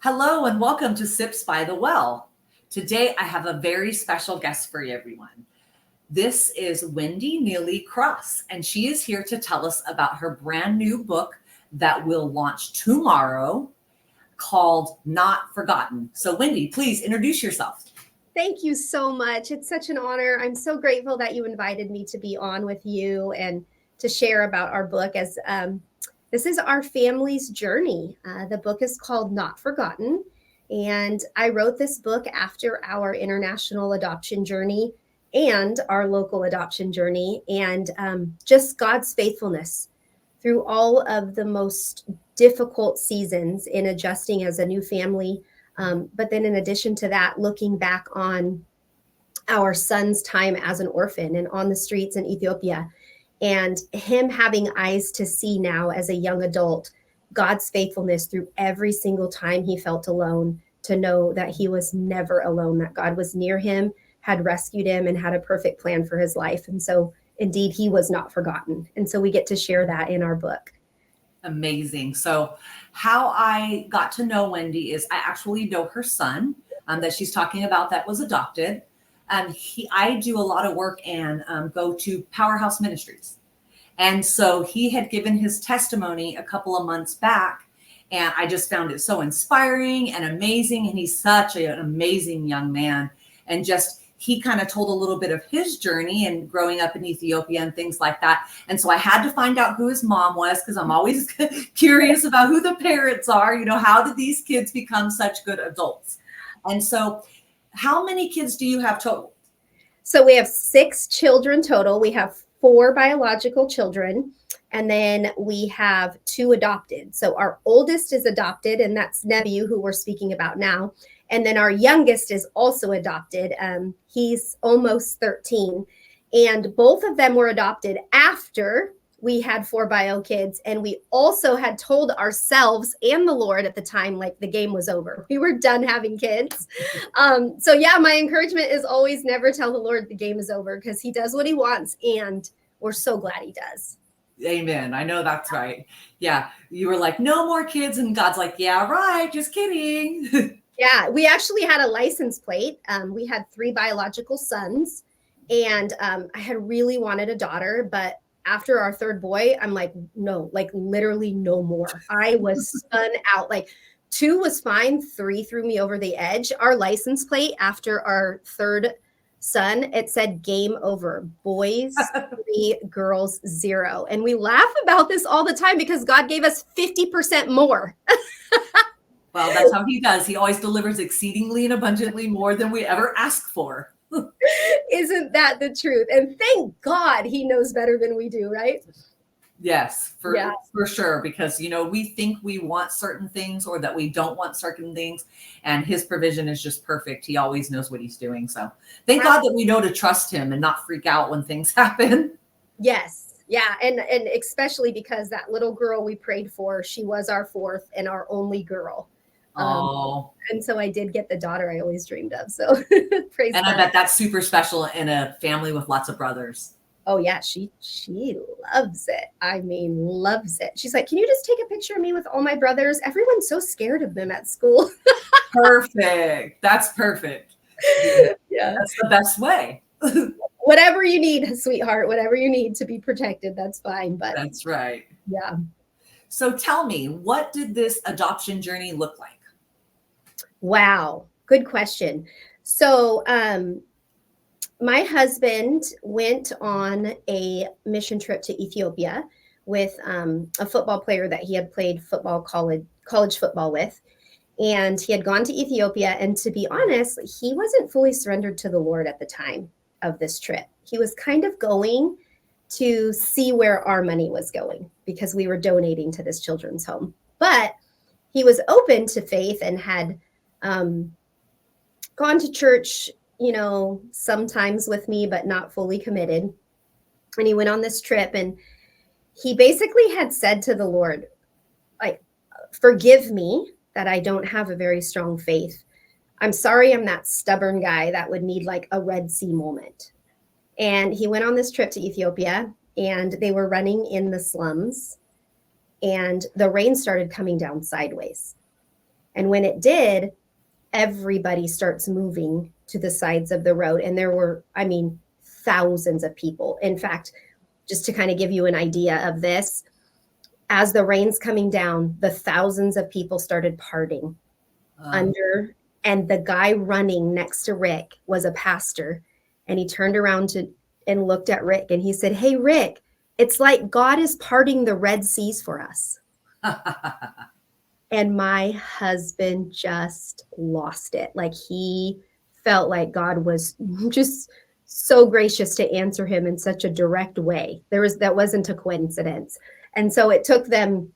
Hello and welcome to Sips by the Well. Today I have a very special guest for everyone. This is Wendi Neely Cross, and she is here to tell us about her brand new book that will launch tomorrow called Not Forgotten. So, Wendi, please introduce yourself. Thank you so much. It's such an honor. I'm so grateful that you invited me to be on with you and to share about our book as this is our family's journey. The book is called Not Forgotten. And I wrote this book after our international adoption journey and our local adoption journey, and just God's faithfulness through all of the most difficult seasons in adjusting as a new family. But then in addition to that, looking back on our son's time as an orphan and on the streets in Ethiopia, and him having eyes to see now as a young adult, God's faithfulness through every single time he felt alone, to know that he was never alone, that God was near him, had rescued him, and had a perfect plan for his life. And so indeed, he was not forgotten. And so we get to share that in our book. Amazing. So, how I got to know Wendi is I actually know her son that she's talking about that was adopted. I do a lot of work and go to Powerhouse Ministries. And so he had given his testimony a couple of months back, and I just found it so inspiring and amazing. And he's such an amazing young man. And just he kind of told a little bit of his journey and growing up in Ethiopia and things like that. And so I had to find out who his mom was, because I'm always curious about who the parents are. You know, how did these kids become such good adults? And so how many kids do you have total? So we have 6 children total. We have 4 biological children, and then we have 2 adopted. So our oldest is adopted, and that's Neely, who we're speaking about now. And then our youngest is also adopted. He's almost 13. And both of them were adopted after we had 4 bio kids. And we also had told ourselves and the Lord at the time, like, the game was over. We were done having kids. So yeah, my encouragement is always never tell the Lord the game is over, because he does what he wants. And we're so glad he does. Amen. I know that's right. Yeah. You were like, no more kids. And God's like, yeah, right. Just kidding. Yeah, we actually had a license plate. We had 3 biological sons, and I had really wanted a daughter, but after our 3rd boy, I'm like, no, like literally no more. I was spun out. Like 2 was fine, 3 threw me over the edge. Our license plate after our 3rd son, it said game over, boys 3, girls 0. And we laugh about this all the time because God gave us 50% more. Well, that's how he does. He always delivers exceedingly and abundantly more than we ever ask for. Isn't that the truth? And thank God he knows better than we do, right? Yes, for sure. Because, you know, we think we want certain things or that we don't want certain things. And his provision is just perfect. He always knows what he's doing. So thank God that we know to trust him and not freak out when things happen. Yes. Yeah. And especially because that little girl we prayed for, she was our 4th and our only girl. And so I did get the daughter I always dreamed of. So praise God. And I bet that's super special in a family with lots of brothers. Oh yeah, she loves it. I mean, loves it. She's like, can you just take a picture of me with all my brothers? Everyone's so scared of them at school. Perfect. That's perfect. Yeah, that's the best way. Whatever you need, sweetheart, whatever you need to be protected, that's fine. But that's right. Yeah. So tell me, what did this adoption journey look like? Wow. Good question. So, my husband went on a mission trip to Ethiopia with a football player that he had played college football with. And he had gone to Ethiopia. And to be honest, he wasn't fully surrendered to the Lord at the time of this trip. He was kind of going to see where our money was going because we were donating to this children's home. But he was open to faith and had gone to church, you know, sometimes with me, but not fully committed. And he went on this trip, and he basically had said to the Lord, like, forgive me that I don't have a very strong faith. I'm sorry I'm that stubborn guy that would need like a Red Sea moment. And he went on this trip to Ethiopia, and they were running in the slums, and the rain started coming down sideways. And when it did, everybody starts moving to the sides of the road. And there were, I mean, thousands of people. In fact, just to kind of give you an idea of this, as the rain's coming down, the thousands of people started parting under, and the guy running next to Rick was a pastor. And he turned around and looked at Rick and he said, "Hey, Rick, it's like God is parting the Red Seas for us." And my husband just lost it. Like, he felt like God was just so gracious to answer him in such a direct way. That wasn't a coincidence. And so it took them,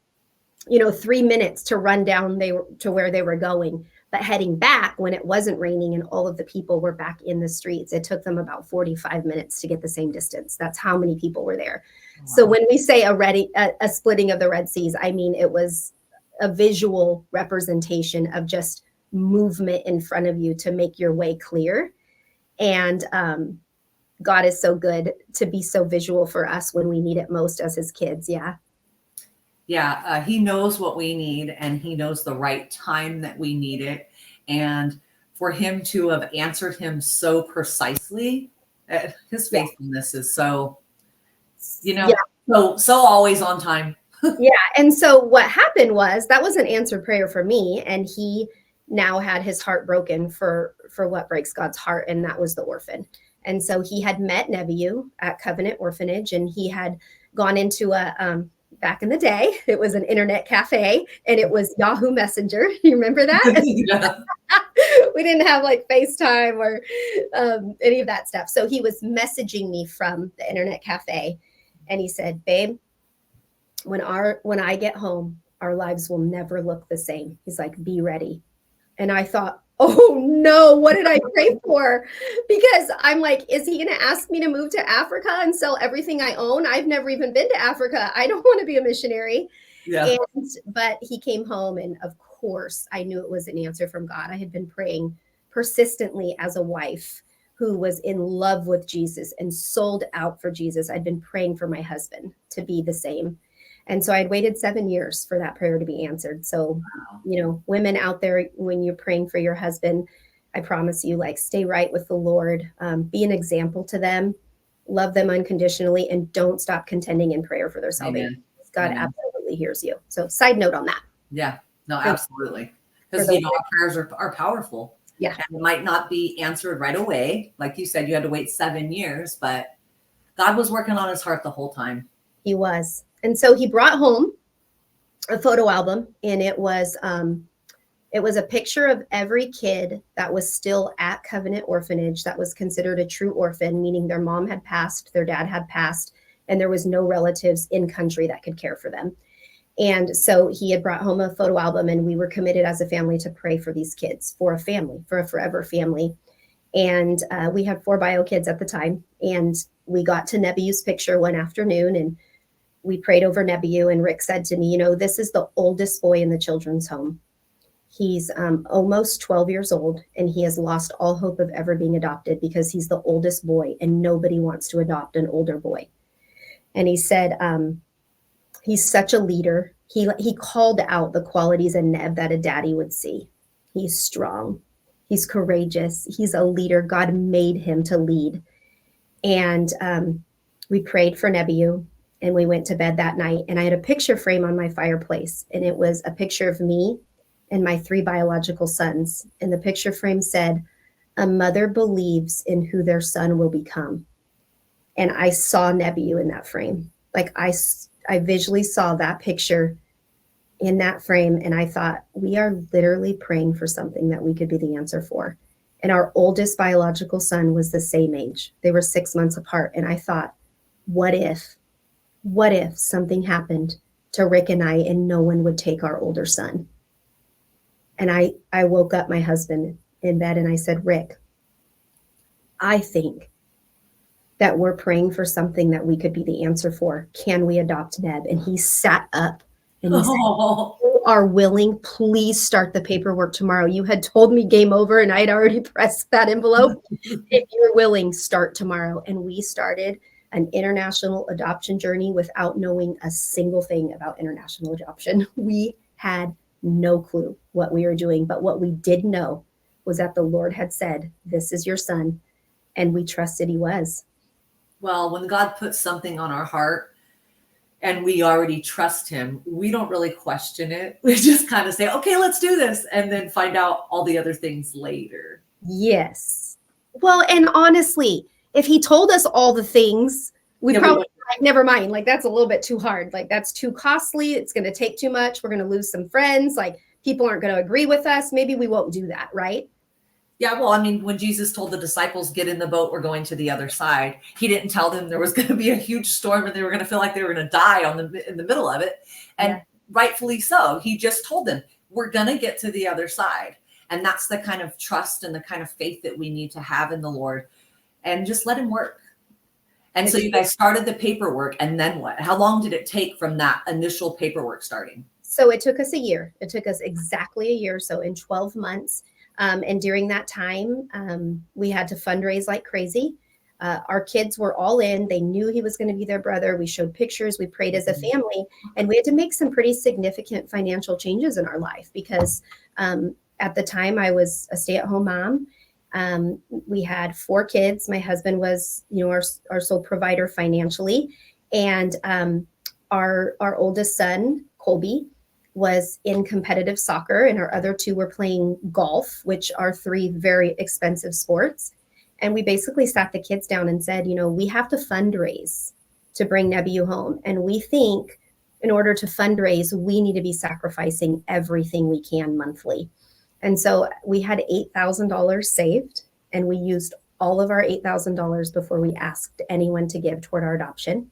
3 minutes to run down to where they were going. But heading back, when it wasn't raining and all of the people were back in the streets, it took them about 45 minutes to get the same distance. That's how many people were there. Wow. So when we say a splitting of the Red Seas, I mean, it was a visual representation of just movement in front of you to make your way clear. And God is so good to be so visual for us when we need it most as his kids. Yeah. Yeah. He knows what we need, and he knows the right time that we need it. And for him to have answered him so precisely, his faithfulness is so, so always on time. Yeah. And so what happened was, that was an answered prayer for me. And he now had his heart broken for what breaks God's heart. And that was the orphan. And so he had met Nebiu at Covenant Orphanage, and he had gone into back in the day, it was an internet cafe, and it was Yahoo Messenger. You remember that? Yeah. We didn't have like FaceTime or any of that stuff. So he was messaging me from the internet cafe, and he said, "Babe, when I get home, our lives will never look the same." He's like, "Be ready." And I thought, oh no, what did I pray for? Because I'm like, is he going to ask me to move to Africa and sell everything I own? I've never even been to Africa. I don't want to be a missionary. Yeah. But he came home, and of course I knew it was an answer from God. I had been praying persistently as a wife who was in love with Jesus and sold out for Jesus. I'd been praying for my husband to be the same. And so I'd waited 7 years for that prayer to be answered. So, women out there, when you're praying for your husband, I promise you, like, stay right with the Lord, be an example to them, love them unconditionally, and don't stop contending in prayer for their salvation. Amen. God absolutely hears you. So side note on that. Yeah, no, absolutely. Because, our prayers are powerful. Yeah. And it might not be answered right away. Like you said, you had to wait 7 years, but God was working on his heart the whole time. He was. And so he brought home a photo album, and it was a picture of every kid that was still at Covenant Orphanage that was considered a true orphan, meaning their mom had passed, their dad had passed, and there was no relatives in country that could care for them. And so he had brought home a photo album, and we were committed as a family to pray for these kids, for a family, for a forever family. And we had 4 bio kids at the time, and we got to Nebiu's picture one afternoon, and we prayed over Nebiu, and Rick said to me, this is the oldest boy in the children's home. He's almost 12 years old, and he has lost all hope of ever being adopted because he's the oldest boy, and nobody wants to adopt an older boy. And he said, he's such a leader. He called out the qualities in Neb that a daddy would see. He's strong. He's courageous. He's a leader. God made him to lead. And we prayed for Nebiu. And we went to bed that night, and I had a picture frame on my fireplace, and it was a picture of me and my 3 biological sons. And the picture frame said, "A mother believes in who their son will become." And I saw Nebiu in that frame. Like, I visually saw that picture in that frame, and I thought, we are literally praying for something that we could be the answer for. And our oldest biological son was the same age. They were 6 months apart. And I thought, what if something happened to Rick and I, and no one would take our older son? And I woke up my husband in bed, and I said, "Rick, I think that we're praying for something that we could be the answer for. Can we adopt Neb?" And he sat up and he said, "You are willing, please start the paperwork tomorrow. You had told me game over, and I had already pressed that envelope. If you're willing, start tomorrow." And we started an international adoption journey without knowing a single thing about international adoption. We had no clue what we were doing. But what we did know was that the Lord had said, "This is your son," and we trusted he was. Well, when God puts something on our heart and we already trust him, we don't really question it. We just kind of say, okay, let's do this, and then find out all the other things later. Yes. Well, and honestly, if he told us all the things, we probably like, never mind. Like, that's a little bit too hard. Like, that's too costly. It's going to take too much. We're going to lose some friends. Like, people aren't going to agree with us. Maybe we won't do that, right? Yeah, well, I mean, when Jesus told the disciples, get in the boat, we're going to the other side, he didn't tell them there was going to be a huge storm and they were going to feel like they were going to die in the middle of it. And rightfully so. He just told them, we're going to get to the other side. And that's the kind of trust and the kind of faith that we need to have in the Lord, and just let him work. And so you guys started the paperwork, and then what? How long did it take from that initial paperwork starting? So it took us a year. It took us exactly a year. So in 12 months. And during that time, we had to fundraise like crazy. Our kids were all in. They knew he was going to be their brother. We showed pictures. We prayed as a family. And we had to make some pretty significant financial changes in our life because at the time I was a stay-at-home mom. We had 4 kids. My husband was, our sole provider financially. And our oldest son, Colby, was in competitive soccer, and our other 2 were playing golf, which are 3 very expensive sports. And we basically sat the kids down and said, we have to fundraise to bring Nebiu home. And we think in order to fundraise, we need to be sacrificing everything we can monthly. And so we had $8,000 saved, and we used all of our $8,000 before we asked anyone to give toward our adoption.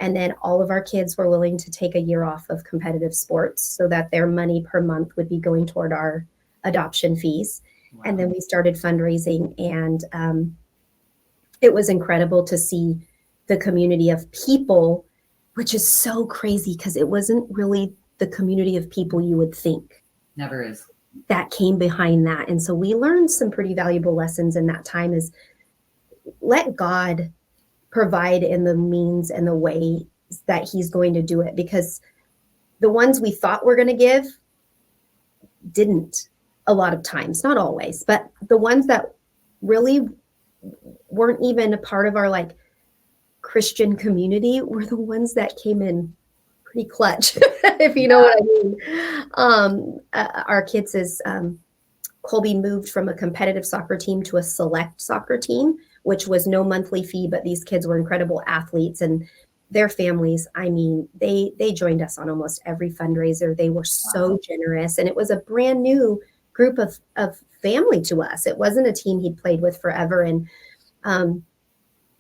And then all of our kids were willing to take a year off of competitive sports so that their money per month would be going toward our adoption fees. Wow. And then we started fundraising, and it was incredible to see the community of people, which is so crazy because it wasn't really the community of people you would think. Never is. That came behind that. And so we learned some pretty valuable lessons in that time is let God provide in the means and the way that he's going to do it, because the ones we thought were going to give didn't a lot of times, not always, but the ones that really weren't even a part of our like Christian community were the ones that came in pretty clutch, if you know what I mean. Our kids is Colby moved from a competitive soccer team to a select soccer team, which was no monthly fee, but these kids were incredible athletes, and their families, I mean, they joined us on almost every fundraiser. They were so generous, and it was a brand new group of family to us. It wasn't a team he'd played with forever. And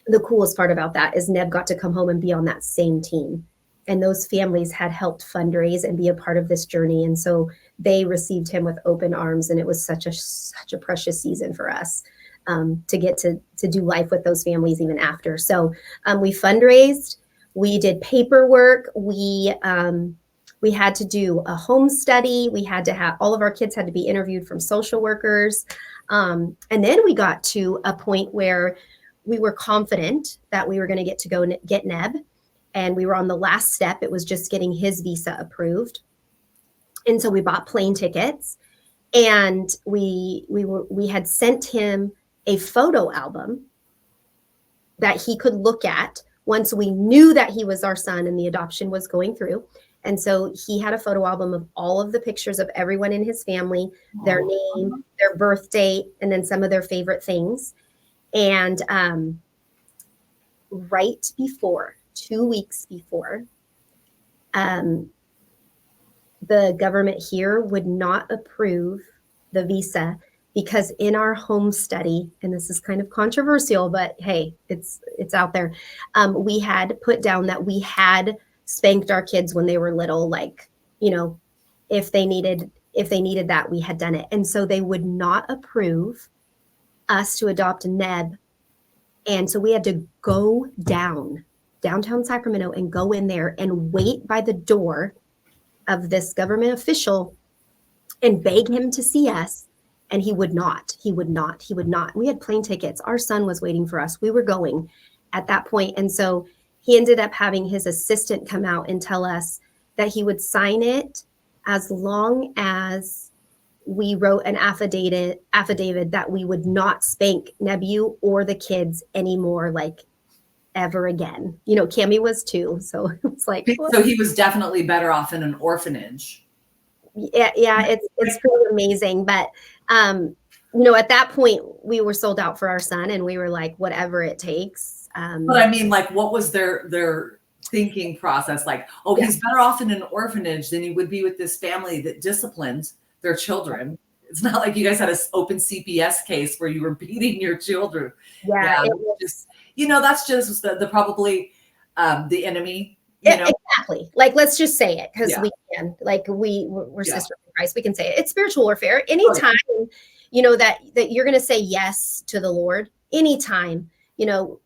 the coolest part about that is Neb got to come home and be on that same team. And those families had helped fundraise and be a part of this journey. And so they received him with open arms. And it was such a precious season for us to get to do life with those families even after. So we fundraised, we did paperwork, we had to do a home study. We had to have, all of our kids had to be interviewed from social workers. And then we got to a point where we were confident that we were going to get to go get Neb. And we were on the last step. It was just getting his visa approved. And so we bought plane tickets, and we had sent him a photo album that he could look at once we knew that he was our son and the adoption was going through. And so he had a photo album of all of the pictures of everyone in his family, their name, their birth date, and then some of their favorite things. And right before, 2 weeks before, the government here would not approve the visa because in our home study, and this is kind of controversial, but hey, it's out there. We had put down that we had spanked our kids when they were little, like, if they needed that, we had done it. And so they would not approve us to adopt Neb. And so we had to go downtown Sacramento and go in there and wait by the door of this government official and beg him to see us. And he would not. We had plane tickets. Our son was waiting for us. We were going at that point. And so he ended up having his assistant come out and tell us that he would sign it as long as we wrote an affidavit that we would not spank Nebu or the kids anymore, like ever again. You know, Cammy was 2, so it's like, So he was definitely better off in an orphanage. yeah, it's pretty amazing. But you know, at that point we were sold out for our son, and we were like, whatever it takes. But I mean, like, what was their thinking process? Like, oh, he's better off in an orphanage than he would be with this family that disciplines their children. It's not like you guys had an open CPS case where you were beating your children. Yeah, just, you know, that's just the probably the enemy. You know? Exactly. Like, let's just say it, because we can. Like, we're sisters in Christ. We can say it. It's spiritual warfare. Anytime, you know, that you're going to say yes to the Lord. Anytime, you know,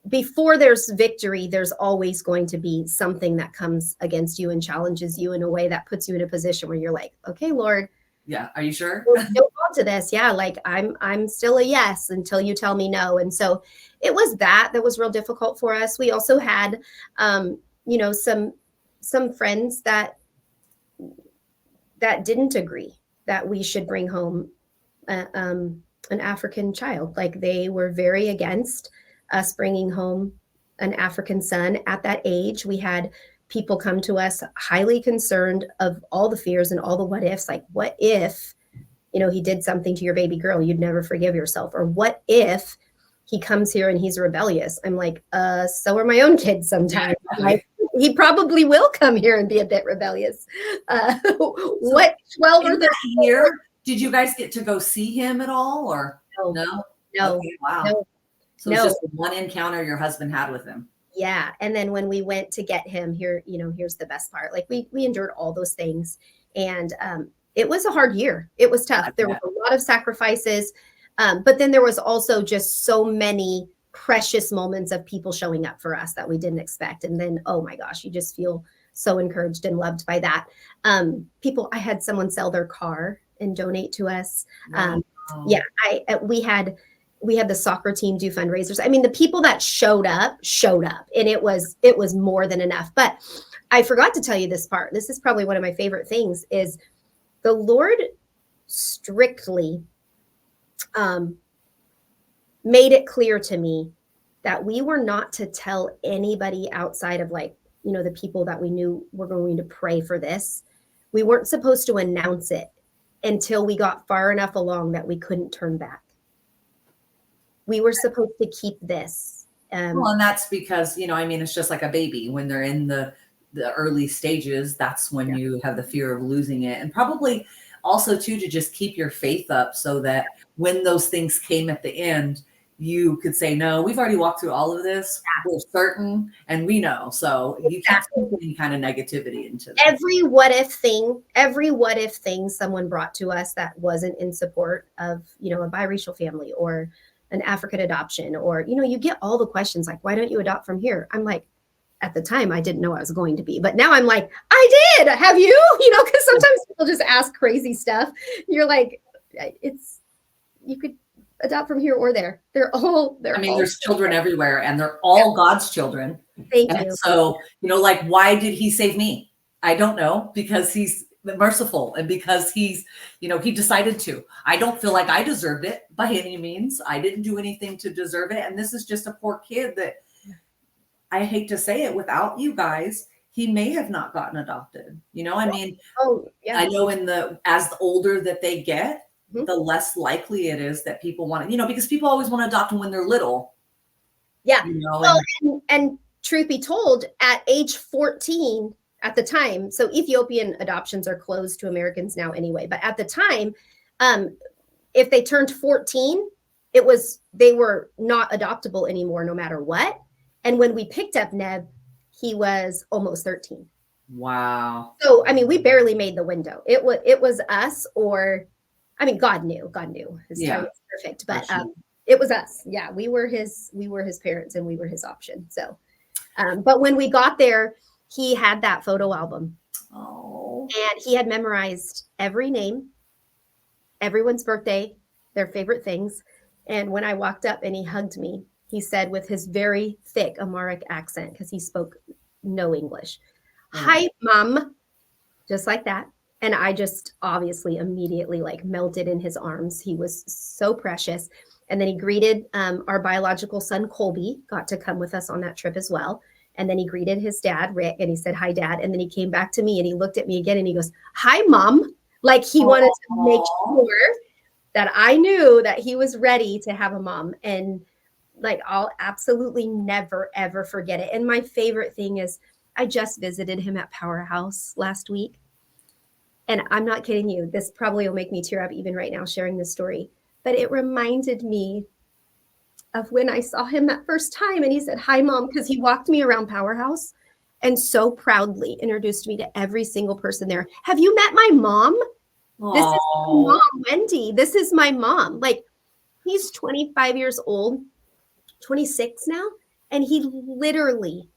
before there's victory, there's always going to be something that comes against you and challenges you in a way that puts you in a position where you're like, okay, Lord. Yeah. Are you sure? We'll still on to this. Yeah. Like, I'm still a yes until you tell me no. And so it was that was real difficult for us. We also had, you know, some friends that didn't agree that we should bring home an African child. Like, they were very against us bringing home an African son at that age. We had people come to us highly concerned of all the fears and all the what ifs. Like, what if, you know, he did something to your baby girl, you'd never forgive yourself? Or what if he comes here and he's rebellious? I'm like, so are my own kids sometimes. Like, he probably will come here and be a bit rebellious. What 12 or 13 year? Did you guys get to go see him at all, or no? Okay, wow. No. So it's just one encounter your husband had with him. Yeah. And then when we went to get him here, you know, here's the best part. Like, we endured all those things. And it was a hard year. It was tough. There was a lot of sacrifices. But then there was also just so many precious moments of people showing up for us that we didn't expect. And then, oh my gosh, you just feel so encouraged and loved by that. I had someone sell their car and donate to us. Yeah, we had the soccer team do fundraisers. I mean, the people that showed up, and it was more than enough. But I forgot to tell you this part. This is probably one of my favorite things, is the Lord strictly made it clear to me that we were not to tell anybody outside of, like, you know, the people that we knew were going to pray for this. We weren't supposed to announce it until we got far enough along that we couldn't turn back. We were supposed to keep this. Well, and that's because, you know, I mean, it's just like a baby. When they're in the early stages, that's when you have the fear of losing it. And probably also, too, to just keep your faith up so that when those things came at the end, you could say, no, we've already walked through all of this. We're certain, and we know. So you can't put any kind of negativity into that. Every what if thing someone brought to us that wasn't in support of, you know, a biracial family or an African adoption, or, you know, you get all the questions like, why don't you adopt from here? I'm like, at the time, I didn't know I was going to be, but now I'm like, I did. Have you? You know, because sometimes people just ask crazy stuff. You're like, you could adopt from here or there. There's children everywhere, and they're all God's children. Thank you. So, you know, like, why did he save me? I don't know, because he's merciful, and because he's, you know, he decided to. I don't feel like I deserved it by any means. I didn't do anything to deserve it. And this is just a poor kid that, I hate to say it, without you guys, he may have not gotten adopted. You know, I mean, I know as the older that they get, the less likely it is that people want to, you know, because people always want to adopt them when they're little. Yeah. You know, well, and truth be told, at age 14 at the time, so Ethiopian adoptions are closed to Americans now anyway, but at the time, if they turned 14, they were not adoptable anymore, no matter what. And when we picked up Neb, he was almost 13. Wow. So, I mean, we barely made the window. It was us, or, I mean, God knew his time was perfect, but it was us. Yeah. We were his parents, and we were his option. So, but when we got there, he had that photo album. Oh. And he had memorized every name, everyone's birthday, their favorite things. And when I walked up and he hugged me, he said, with his very thick Amharic accent, because he spoke no English, "Hi, Mom," just like that. And I just obviously immediately like melted in his arms. He was so precious. And then he greeted our biological son, Colby, got to come with us on that trip as well. And then he greeted his dad, Rick, and he said, "Hi, Dad." And then he came back to me and he looked at me again and he goes, "Hi, Mom." Like he wanted to make sure that I knew that he was ready to have a mom. And like, I'll absolutely never, ever forget it. And my favorite thing is I just visited him at Powerhouse last week. And I'm not kidding you. This probably will make me tear up even right now sharing this story. But it reminded me of when I saw him that first time and he said, "Hi, Mom," because he walked me around Powerhouse and so proudly introduced me to every single person there. "Have you met my mom? This is my mom, Wendi. This is my mom." Like, he's 25 years old, 26 now, and he literally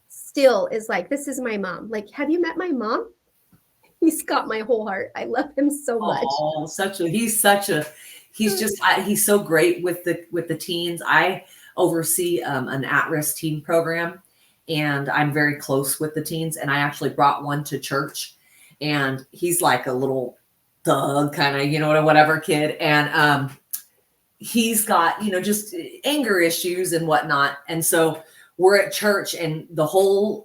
still is like, "This is my mom." Like, "Have you met my mom?" He's got my whole heart. I love him so much. Oh, he's so great with the teens. I oversee an at-risk teen program, and I'm very close with the teens. And I actually brought one to church, and he's like a little thug kind of, whatever kid. And he's got, just anger issues and whatnot. And so we're at church, and the whole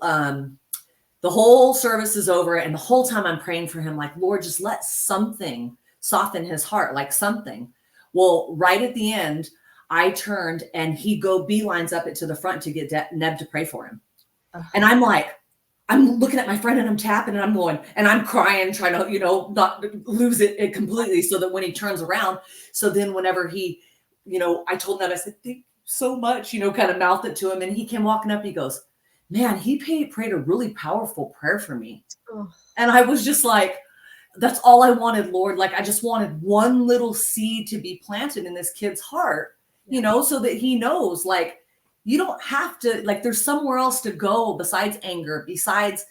service is over, and the whole time I'm praying for him, like, "Lord, just let something soften his heart," like something. Well, right at the end, I turned and he beelines up it to the front to get Neb to pray for him. And I'm like, I'm looking at my friend and I'm tapping and I'm going, and I'm crying, trying to, not lose it completely, so that when he turns around, so then whenever he, I told Neb, I said, "Thank you so much," kind of mouthed it to him. And he came walking up, he goes, "Man, he prayed a really powerful prayer for me." Oh. And I was just like, that's all I wanted, Lord. Like, I just wanted one little seed to be planted in this kid's heart, so that he knows, like, you don't have to, like, there's somewhere else to go besides anger, besides,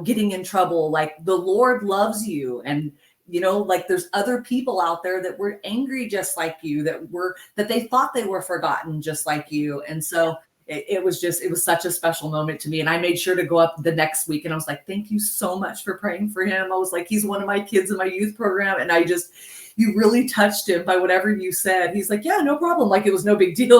getting in trouble. Like, the Lord loves you. And, like, there's other people out there that were angry just like you, that they thought they were forgotten just like you. And so it was such a special moment to me. And I made sure to go up the next week and I was like, "Thank you so much for praying for him." I was like, "He's one of my kids in my youth program." And you really touched him by whatever you said. He's like, "Yeah, no problem." Like, it was no big deal,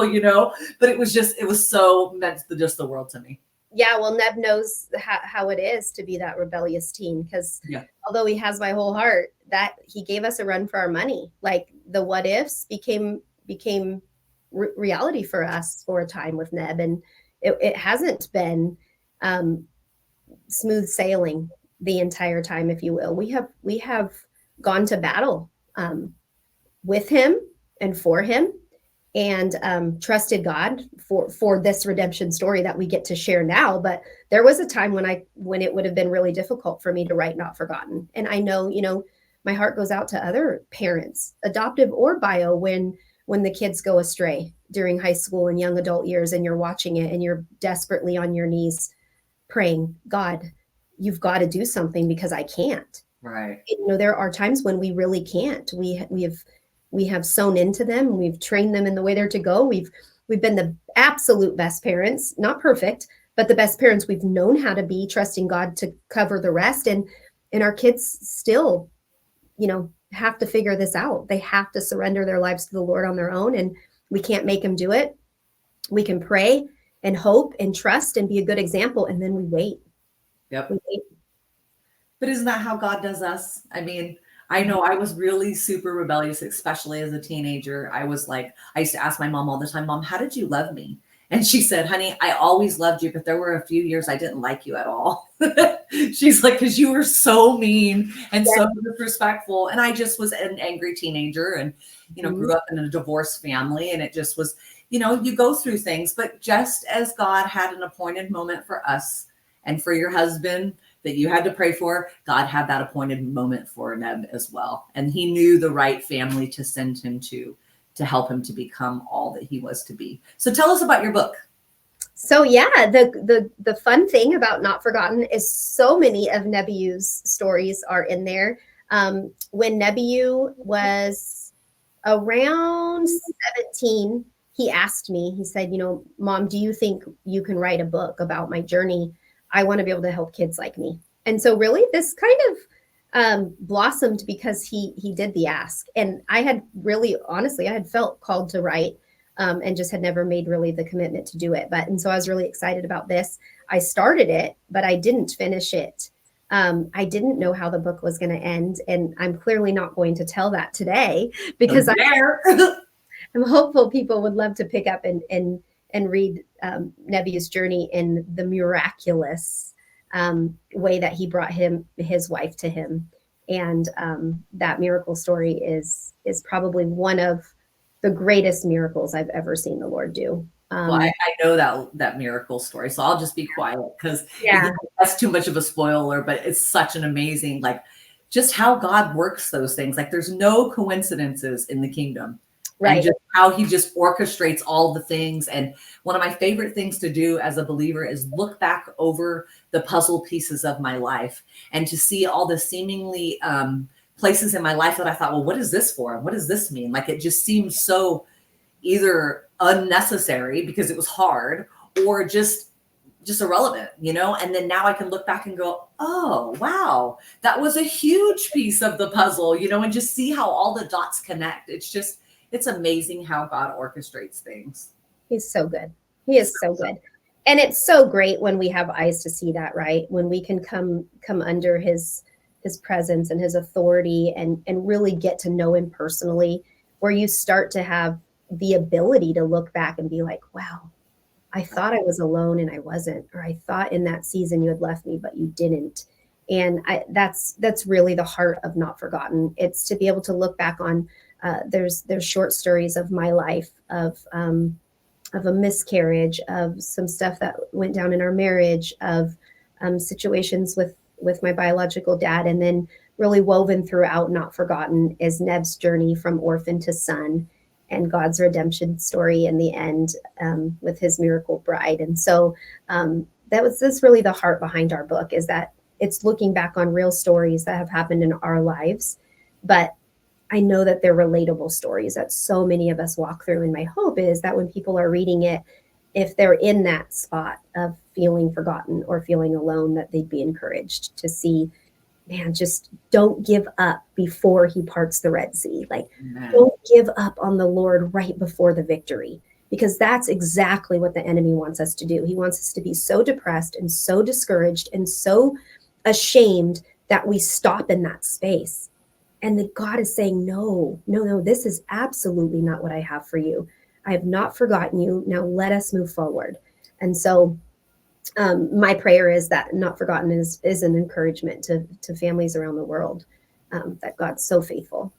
but it was so meant just the world to me. Yeah, well, Neb knows how it is to be that rebellious teen, because although he has my whole heart, that he gave us a run for our money. Like, the what ifs became reality for us for a time with Neb, and it hasn't been smooth sailing the entire time, if you will. We have gone to battle with him and for him, and trusted God for this redemption story that we get to share now. But there was a time when it would have been really difficult for me to write Not Forgotten. And I know, my heart goes out to other parents, adoptive or bio, when the kids go astray during high school and young adult years, and you're watching it and you're desperately on your knees praying, "God, you've got to do something, because I can't." Right. There are times when we really can't. We have sown into them. We've trained them in the way they're to go. We've been the absolute best parents, not perfect, but the best parents we've known how to be, trusting God to cover the rest. And our kids still, have to figure this out. They have to surrender their lives to the Lord on their own, and we can't make them do it. We can pray and hope and trust and be a good example, and then we wait. Yep. We wait. But isn't that how God does us? I mean, I know I was really super rebellious, especially as a teenager. I used to ask my mom all the time, "Mom, how did you love me?" And she said, "Honey, I always loved you, but there were a few years I didn't like you at all." She's like, "Because you were so mean and so disrespectful." And I just was an angry teenager, and, grew up in a divorced family. And it just was, you go through things. But just as God had an appointed moment for us and for your husband that you had to pray for, God had that appointed moment for Neb as well. And he knew the right family to send him to help him to become all that he was to be. So tell us about your book. So yeah, the fun thing about Not Forgotten is so many of Nebiu's stories are in there. When Nebiu was around 17, he asked me, he said, "Mom, do you think you can write a book about my journey? I want to be able to help kids like me." And so really this kind of blossomed because he did the ask. And I had really, honestly, I had felt called to write, and just had never made really the commitment to do it. And so I was really excited about this. I started it, but I didn't finish it. I didn't know how the book was going to end, and I'm clearly not going to tell that today, because I'm hopeful people would love to pick up and read Nebi's journey in the miraculous way that he brought his wife to him. And that miracle story is probably one of the greatest miracles I've ever seen the Lord do. Well, I know that miracle story, so I'll just be quiet, because Yeah, that's too much of a spoiler, but it's such an amazing, like, just how God works those things. Like, there's no coincidences in the kingdom. right. And just how he just orchestrates all the things. And one of my favorite things to do as a believer is look back over the puzzle pieces of my life and to see all the seemingly places in my life that I thought, well, what is this for? What does this mean? Like, it just seems so either unnecessary because it was hard, or just irrelevant, and then now I can look back and go, oh wow, that was a huge piece of the puzzle, and just see how all the dots connect. It's amazing how God orchestrates things. He's so good. He is so good. And it's so great when we have eyes to see that, right? When we can come under his presence and his authority, and really get to know him personally, where you start to have the ability to look back and be like, wow, I thought I was alone and I wasn't, or I thought in that season you had left me, but you didn't. And that's really the heart of Not Forgotten. It's to be able to look back on, there's short stories of my life, of a miscarriage, of some stuff that went down in our marriage, of situations with my biological dad, and then really woven throughout Not Forgotten is Neb's journey from orphan to son, and God's redemption story in the end, with his miracle bride. And so that's really the heart behind our book, is that it's looking back on real stories that have happened in our lives, but I know that they're relatable stories that so many of us walk through. And my hope is that when people are reading it, if they're in that spot of feeling forgotten or feeling alone, that they'd be encouraged to see, man, just don't give up before he parts the Red Sea. Like, don't give up on the Lord right before the victory, because that's exactly what the enemy wants us to do. He wants us to be so depressed and so discouraged and so ashamed that we stop in that space. And that God is saying, no, this is absolutely not what I have for you. I have not forgotten you. Now let us move forward. And so my prayer is that Not Forgotten is an encouragement to families around the world, that God's so faithful.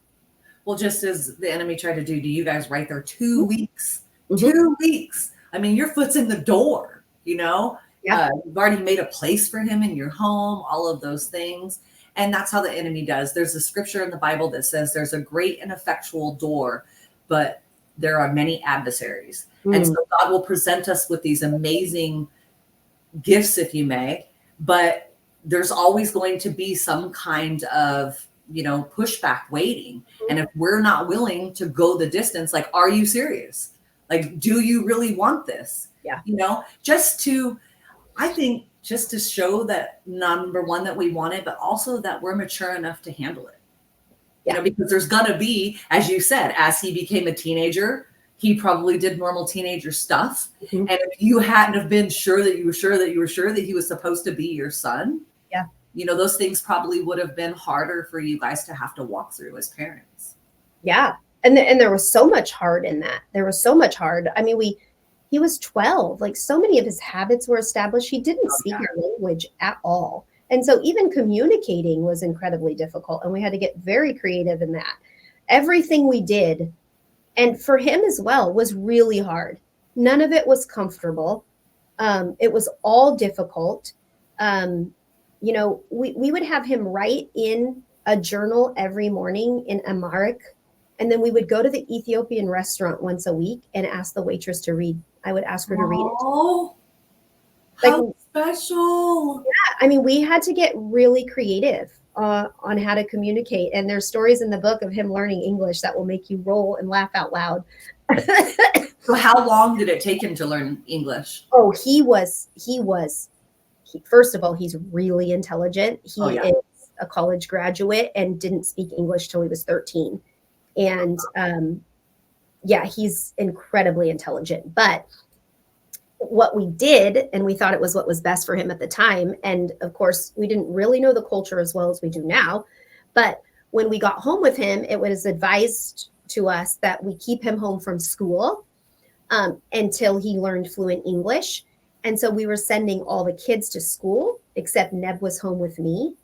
Well, just as the enemy tried to do you guys right there, 2 weeks, 2 weeks. I mean, your foot's in the door, Yeah. You've already made a place for him in your home, all of those things. And that's how the enemy does. There's a scripture in the Bible that says there's a great and effectual door, but there are many adversaries. And so God will present us with these amazing gifts, if you may, but there's always going to be some kind of, pushback waiting. And if we're not willing to go the distance, like, are you serious? Like, do you really want this? Yeah. I think just to show that, number one, that we want it, but also that we're mature enough to handle it. Yeah. Because there's going to be, as you said, as he became a teenager, he probably did normal teenager stuff. And if you hadn't have been sure that he was supposed to be your son, those things probably would have been harder for you guys to have to walk through as parents. Yeah. And there was so much hard in that. There was so much hard. I mean, he was 12. Like, so many of his habits were established. He didn't speak our language at all. And so even communicating was incredibly difficult. And we had to get very creative in that. Everything we did, and for him as well, was really hard. None of it was comfortable. It was all difficult. We would have him write in a journal every morning in Amharic. And then we would go to the Ethiopian restaurant once a week and ask the waitress to read. I would ask her to read it. Oh, how special. Yeah. I mean, we had to get really creative on how to communicate. And there's stories in the book of him learning English that will make you roll and laugh out loud. So how long did it take him to learn English? Oh, he first of all, he's really intelligent. He is a college graduate and didn't speak English till he was 13. And yeah, he's incredibly intelligent. But what we did, and we thought it was what was best for him at the time, and of course, we didn't really know the culture as well as we do now, but when we got home with him, it was advised to us that we keep him home from school until he learned fluent English. And so we were sending all the kids to school, except Neb was home with me.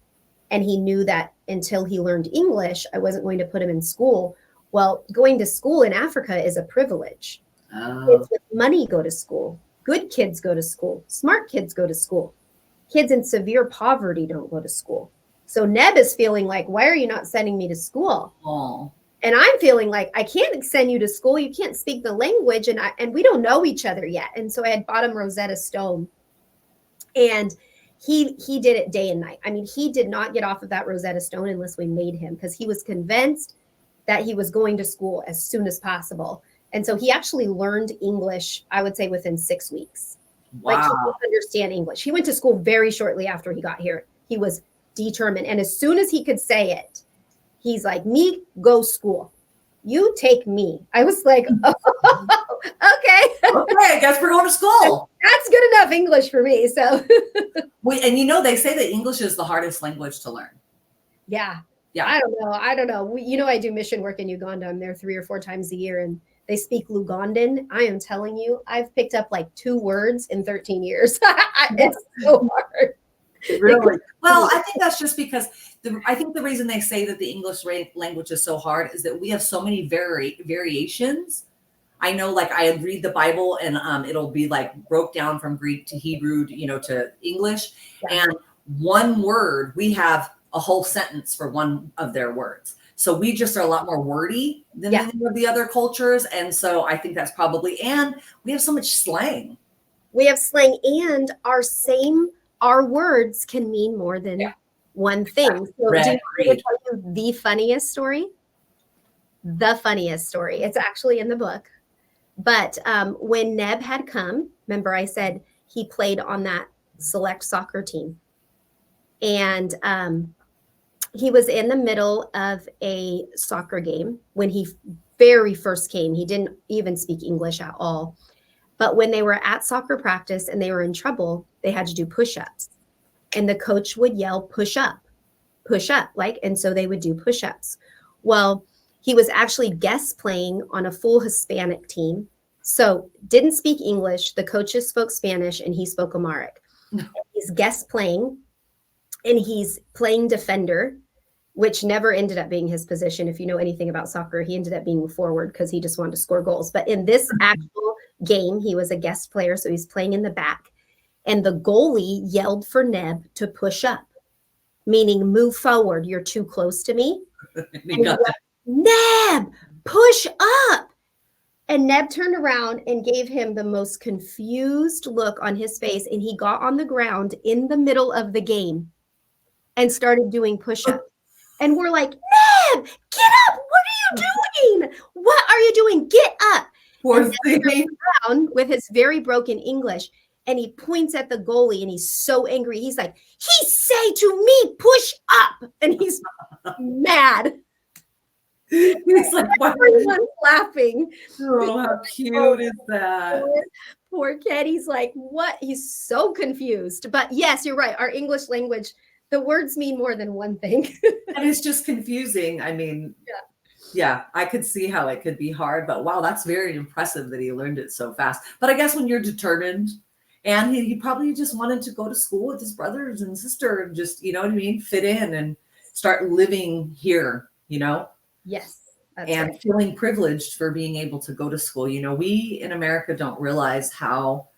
And he knew that until he learned English, I wasn't going to put him in school. Well, going to school in Africa is a privilege. Kids with money go to school. Good kids go to school. Smart kids go to school. Kids in severe poverty don't go to school. So Neb is feeling like, why are you not sending me to school? Oh. And I'm feeling like, I can't send you to school. You can't speak the language. And we don't know each other yet. And so I had bought him Rosetta Stone. And he did it day and night. I mean, he did not get off of that Rosetta Stone unless we made him, because he was convinced that he was going to school as soon as possible. And so he actually learned English, I would say, within 6 weeks. Wow. Like, he could understand English. He went to school very shortly after he got here. He was determined. And as soon as he could say it, he's like, me, go school. You take me. I was like, oh, okay. Okay, I guess we're going to school. That's good enough English for me. So, And you know, they say that English is the hardest language to learn. yeah. Yeah. I don't know. I do mission work in Uganda. I'm there 3 or 4 times a year, and they speak Lugandan. I am telling you, I've picked up like 2 words in 13 years. It's so hard. Really? Well, I think that's just because I think the reason they say that the English language is so hard is that we have so many variations. I know, like, I read the Bible and it'll be like broke down from Greek to Hebrew, to English. Yeah. And one word, we have a whole sentence for one of their words. So we just are a lot more wordy than any of the other cultures. And so I think that's probably, and we have so much slang. We have slang, and our words can mean more than one thing. So do you want me to tell you the funniest story? The funniest story. It's actually in the book. But when Neb had come, remember I said he played on that select soccer team. And he was in the middle of a soccer game when he very first came. He didn't even speak English at all. But when they were at soccer practice and they were in trouble, they had to do push-ups. And the coach would yell, push up, like, and so they would do push-ups. Well, he was actually guest playing on a full Hispanic team. So didn't speak English. The coaches spoke Spanish and he spoke Amharic. He's guest playing, and he's playing defender, which never ended up being his position. If you know anything about soccer, he ended up being forward because he just wanted to score goals. But in this actual game, he was a guest player, so he's playing in the back. And the goalie yelled for Neb to push up, meaning move forward. You're too close to me. Neb, push up. And Neb turned around and gave him the most confused look on his face. And he got on the ground in the middle of the game and started doing push-ups. And we're like, Neb, get up. What are you doing? What are you doing? Get up. And Neb turns around with his very broken English, and he points at the goalie, and he's so angry. He's like, he say to me, push up. And he's mad. He's like, everyone's laughing. Oh, how cute is that? Poor kid. He's like, what? He's so confused. But yes, you're right. Our English language, the words mean more than one thing. And it's just confusing. I mean, yeah, I could see how it could be hard, but wow, that's very impressive that he learned it so fast. But I guess when you're determined, and he probably just wanted to go to school with his brothers and sister and just, you know what I mean, fit in and start living here, Yes. And right. Feeling privileged for being able to go to school. We in America don't realize how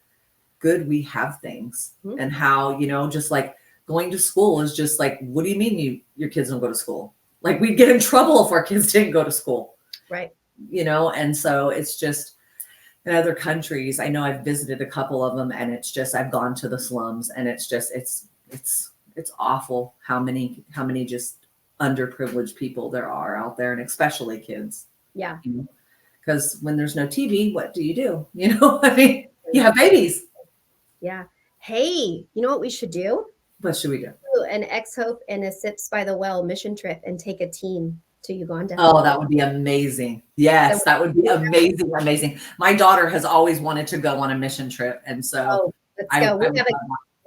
good we have things and how, just like going to school is just like, what do you mean your kids don't go to school? Like, we'd get in trouble if our kids didn't go to school. Right. And so it's just in other countries, I know I've visited a couple of them, and it's just, I've gone to the slums, and it's just, it's awful how many just underprivileged people there are out there, and especially kids. Yeah. Because when there's no TV, what do? I mean, you have babies. Yeah. Hey, you know what we should do? What should we do? an Ex-Hope and a Sips by the Well mission trip and take a team to Uganda. Oh, that would be amazing. Yes, that would be amazing. Amazing. My daughter has always wanted to go on a mission trip. And so let's go.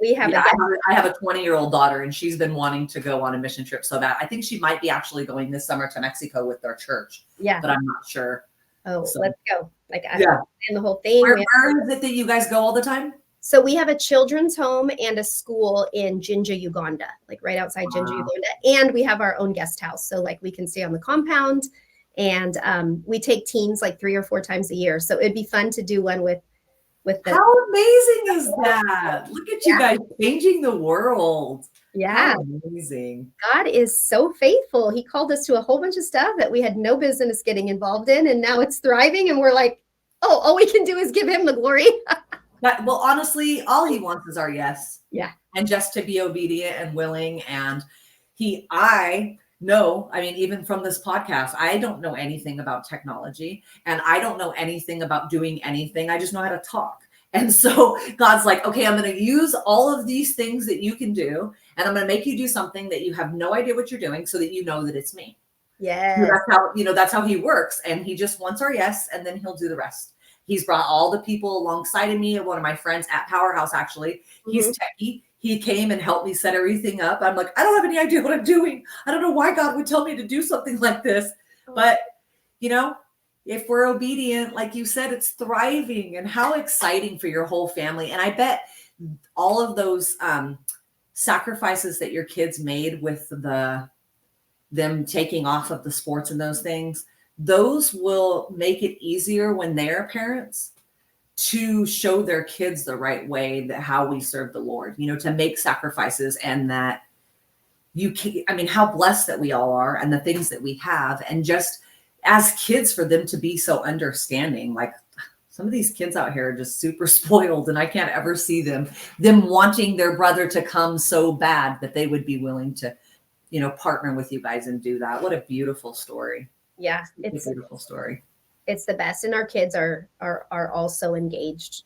I have a 20-year-old daughter, and she's been wanting to go on a mission trip so bad. I think she might be actually going this summer to Mexico with their church. Yeah. But I'm not sure. Oh, so, let's go. Like, I and the whole thing. Where is it that you guys go all the time? So we have a children's home and a school in Jinja, Uganda, like right outside Jinja, Uganda. And we have our own guest house. So like we can stay on the compound, and we take teams like 3 or 4 times a year. So it'd be fun to do one with the. How amazing is that? Look at you guys changing the world. Yeah. How amazing. God is so faithful. He called us to a whole bunch of stuff that we had no business getting involved in. And now it's thriving. And we're like, oh, all we can do is give him the glory. Well, honestly, all he wants is our yes. Yeah. And just to be obedient and willing. And I mean, even from this podcast, I don't know anything about technology, and I don't know anything about doing anything. I just know how to talk. And so God's like, okay, I'm going to use all of these things that you can do, and I'm going to make you do something that you have no idea what you're doing, so that you know that it's me. Yeah. That's how he works. And he just wants our yes, and then he'll do the rest. He's brought all the people alongside of me. One of my friends at Powerhouse, actually, he's techie. He came and helped me set everything up. I'm like, I don't have any idea what I'm doing. I don't know why God would tell me to do something like this. But, if we're obedient, like you said, it's thriving. And how exciting for your whole family. And I bet all of those sacrifices that your kids made with them taking off of the sports and those things, those will make it easier when they're parents to show their kids the right way, that how we serve the Lord, to make sacrifices, and that how blessed that we all are, and the things that we have, and just as kids, for them to be so understanding. Like, some of these kids out here are just super spoiled, and I can't ever see them wanting their brother to come so bad that they would be willing to, partner with you guys and do that. What a beautiful story. Yeah, it's a beautiful story. It's the best. And our kids are also engaged.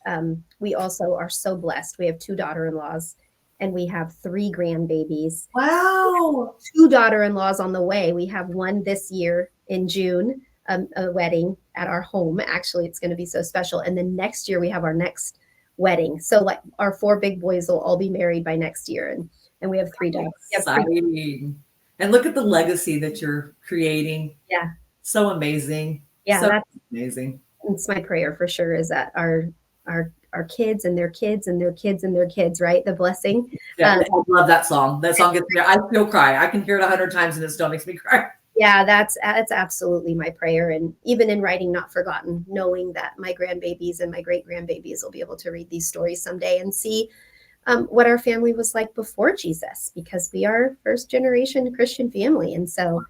We also are so blessed. We have 2 daughter-in-laws, and we have 3 grandbabies. Wow. 2 daughter-in-laws on the way. We have one this year in June, a wedding at our home. Actually, it's going to be so special. And then next year we have our next wedding. So like our 4 big boys will all be married by next year. And we have 3 daughters. Exciting. And look at the legacy that you're creating. Yeah. So amazing. Yeah, so that's amazing. It's my prayer for sure, is that our kids and their kids and their kids and their kids, right? The blessing. Yeah, I love that song. That song gets me. I still cry. I can hear it 100 times and it still makes me cry. Yeah, that's absolutely my prayer. And even in writing Not Forgotten, knowing that my grandbabies and my great grandbabies will be able to read these stories someday and see what our family was like before Jesus, because we are first generation Christian family. And so,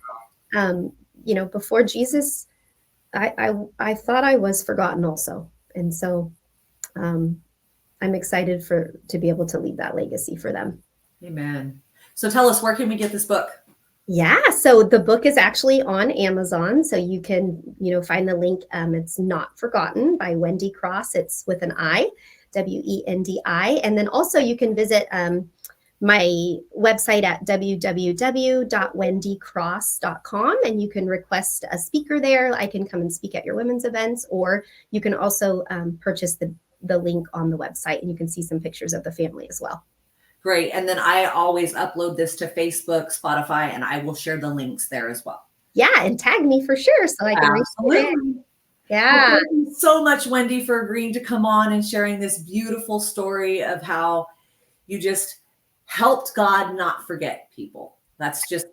before Jesus, I thought I was forgotten also. And so I'm excited to be able to leave that legacy for them. Amen. So tell us, where can we get this book? Yeah, so the book is actually on Amazon. So you can, find the link. It's Not Forgotten by Wendi Cross. It's with an I, Wendi. And then also you can visit my website at www.wendycross.com, and you can request a speaker there. I can come and speak at your women's events, or you can also purchase the link on the website, and you can see some pictures of the family as well. Great. And then I always upload this to Facebook, Spotify, and I will share the links there as well. Yeah, and tag me for sure, so I can reach it. Yeah. Well, thank you so much, Wendi, for agreeing to come on and sharing this beautiful story of how you just helped God not forget people. That's just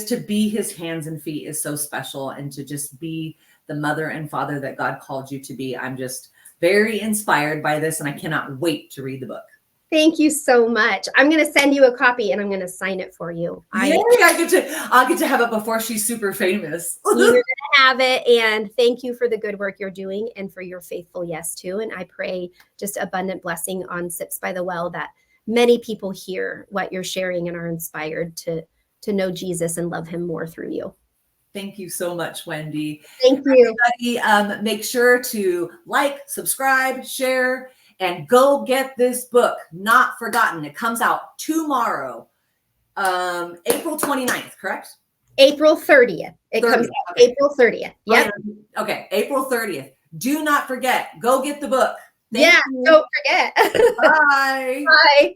to be his hands and feet is so special, and to just be the mother and father that God called you to be. I'm just very inspired by this, and I cannot wait to read the book. Thank you so much. I'm going to send you a copy, and I'm going to sign it for you. I'll get to have it before she's super famous. You're going to have it. And thank you for the good work you're doing, and for your faithful yes too. And I pray just abundant blessing on Sips by the Well, that many people hear what you're sharing and are inspired to know Jesus and love him more through you. Thank you so much, Wendi. Thank you. Everybody, make sure to like, subscribe, share, and go get this book, Not Forgotten. It comes out tomorrow. April 29th, correct? April 30th. It 30th, comes out okay. April 30th. Yep. Okay, April 30th. Do not forget, go get the book. Thank Yeah, you. don't forget. Bye. Bye.